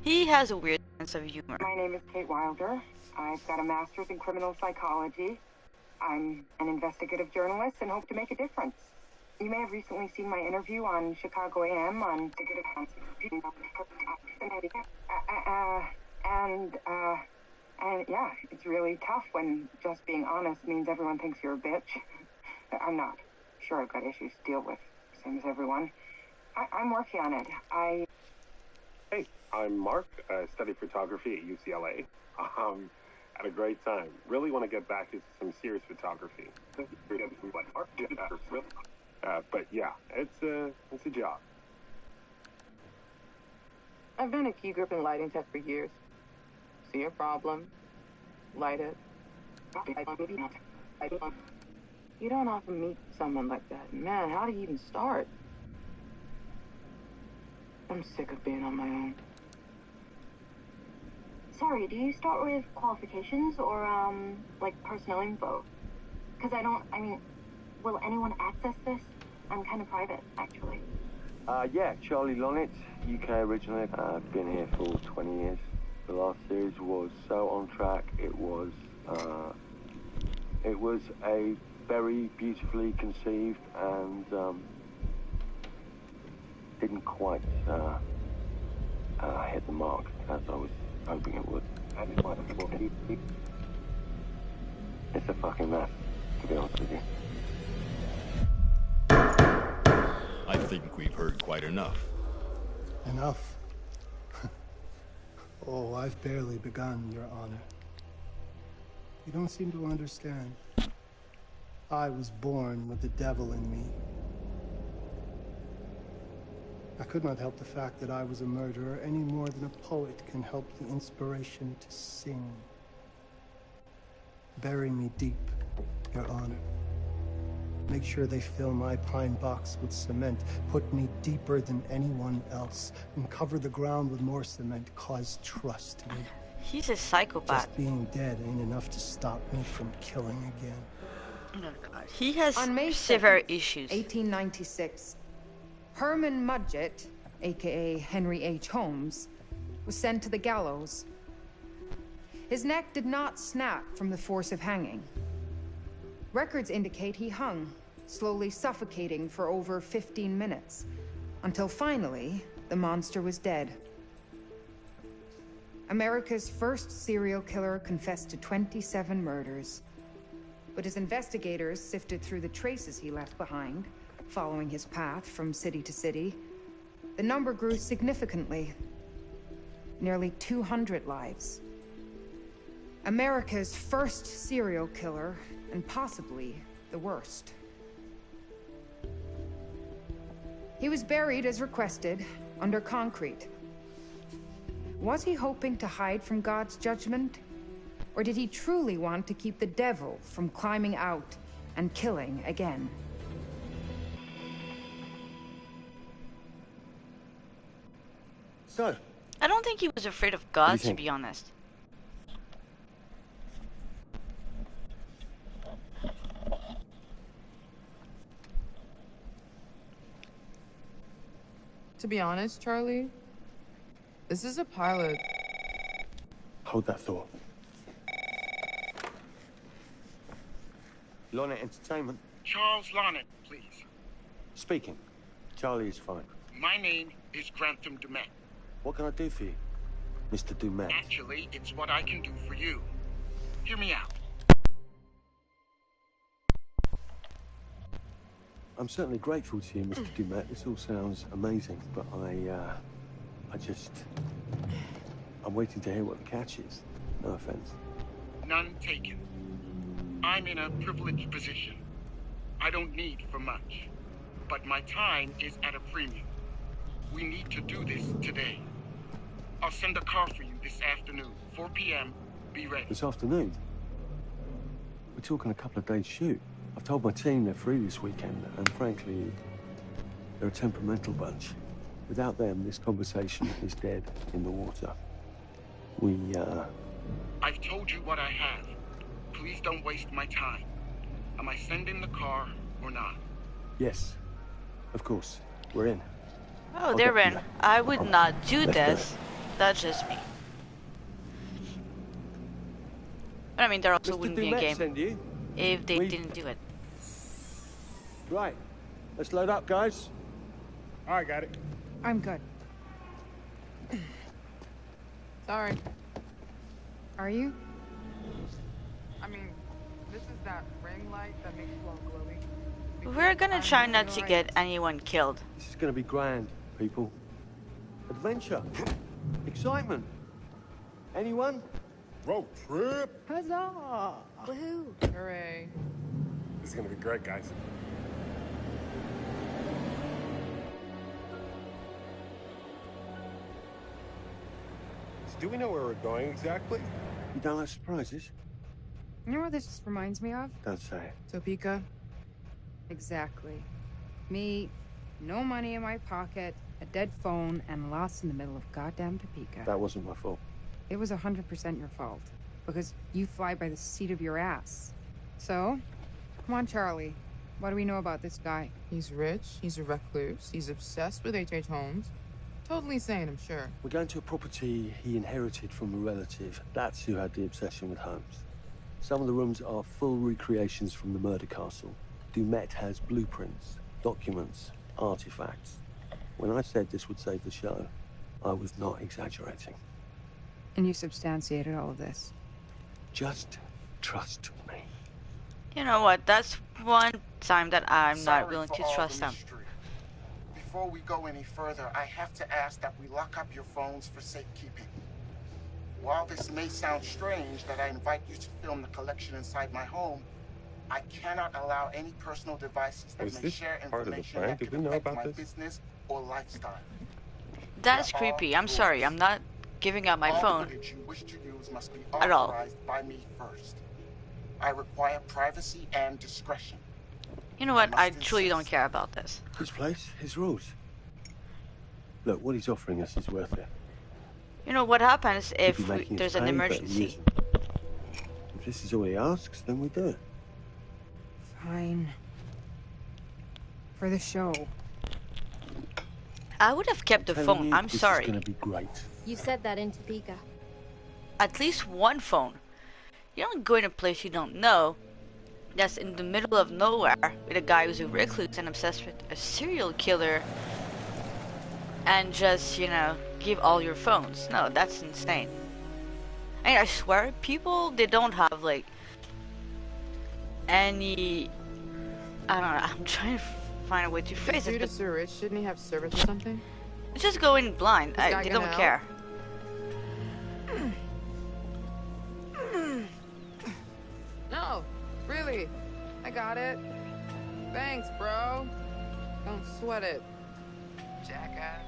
He has a weird sense of humor. My name is Kate Wilder. I've got a master's in criminal psychology. I'm an investigative journalist and hope to make a difference. You may have recently seen my interview on Chicago AM on and yeah, it's really tough when just being honest means everyone thinks you're a bitch. I'm not. Sure, I've got issues to deal with, same as everyone. I'm working on it. Hey, I'm Mark. I study photography at UCLA. Had a great time. Really want to get back into some serious photography. But yeah, it's a job. I've done a key grip and lighting test for years. See a problem, light it. You don't often meet someone like that. Man, how do you even start? I'm sick of being on my own. Sorry, do you start with qualifications or, like personnel info? Because will anyone access this? I'm kind of private, actually. Yeah, Charlie Lonitz, UK originally. I've been here for 20 years. The last series was so on track. It was a very beautifully conceived and didn't quite hit the mark as I was hoping it would. It's a fucking mess, to be honest with you. I think we've heard quite enough. Enough? Oh, I've barely begun, Your Honor. You don't seem to understand. I was born with the devil in me. I could not help the fact that I was a murderer any more than a poet can help the inspiration to sing. Bury me deep, Your Honor. Make sure they fill my pine box with cement. Put me deeper than anyone else. And cover the ground with more cement. Cause trust me. He's a psychopath. Just being dead ain't enough to stop me from killing again. Oh God. He has On May severe 7th, issues. 1896, Herman Mudgett, aka Henry H. Holmes, was sent to the gallows. His neck did not snap from the force of hanging. Records indicate he hung, slowly suffocating for over 15 minutes, until finally, the monster was dead. America's first serial killer confessed to 27 murders. But as investigators sifted through the traces he left behind, following his path from city to city, the number grew significantly. Nearly 200 lives. America's first serial killer, and possibly the worst. He was buried as requested, under concrete. Was he hoping to hide from God's judgment? Or did he truly want to keep the devil from climbing out and killing again? So, I don't think he was afraid of God, to be honest. To be honest, Charlie, this is a pilot. hold that thought. Lonnet Entertainment. Charles Lonnet, please. Speaking. Charlie is fine. My name is Grantham Dumet. What can I do for you, Mr. Dumet? Actually, it's what I can do for you. Hear me out. I'm certainly grateful to you, Mr. Dumet. This all sounds amazing, but I'm waiting to hear what the catch is. No offense. None taken. I'm in a privileged position. I don't need for much, but my time is at a premium. We need to do this today. I'll send a car for you this afternoon, 4 p.m. Be ready. This afternoon? We're talking a couple of days shoot. I've told my team they're free this weekend, and frankly, they're a temperamental bunch. Without them, this conversation is dead in the water. I've told you what I have. Please don't waste my time. Am I sending the car or not? Yes, of course. We're in. Oh, they're in. I would not do this. That's just me. But I mean, there also wouldn't be a game if they didn't do it. Right. Let's load up, guys. All right, got it. I'm good. Sorry. Are you? I mean, this is that ring light that makes you all glowy. We're gonna try not to get anyone killed. This is gonna be grand, people. Adventure. Excitement. Anyone? Road trip. Huzzah! Woohoo! Hooray. This is gonna be great, guys. So do we know where we're going exactly? You don't like surprises? You know what this reminds me of? Don't say it. Topeka? Exactly. Me, no money in my pocket, a dead phone, and lost in the middle of goddamn Topeka. That wasn't my fault. It was 100% your fault. Because you fly by the seat of your ass. So, come on, Charlie. What do we know about this guy? He's rich, he's a recluse, he's obsessed with H.H. Holmes. Totally sane, I'm sure. We're going to a property he inherited from a relative. That's who had the obsession with Holmes. Some of the rooms are full recreations from the murder castle. Dumet has blueprints, documents, artifacts. When I said this would save the show, I was not exaggerating. And you substantiated all of this. Just trust me. You know what? That's one time that I'm not willing to trust them. Before we go any further, I have to ask that we lock up your phones for safekeeping. While this may sound strange that I invite you to film the collection inside my home, I cannot allow any personal devices that may share information that could affect my business or lifestyle. That's creepy. I'm sorry. I'm not giving up my phone Footage you wish to use must be at all. authorized by me first. I require privacy and discretion. You know what? I truly don't care about this. His place, his rules. Look, what he's offering us is worth it. You know what happens if He'd be making us there's an pay, but he emergency? isn't. If this is all he asks, then we do it. Fine. For the show. I would have kept the Telling phone. you, I'm sorry. This is gonna be great. You said that in Topeka. At least one phone. You don't go in a place you don't know, that's in the middle of nowhere, with a guy who's a recluse and obsessed with a serial killer, and just, you know, give all your phones. No, that's insane. I mean, I swear, people, they don't have, like, any... I don't know, I'm trying to find a way to phrase it. Dude is so rich, shouldn't he have service or something? Just go in blind. They don't care. No, really. I got it. Thanks, bro. Don't sweat it, jackass.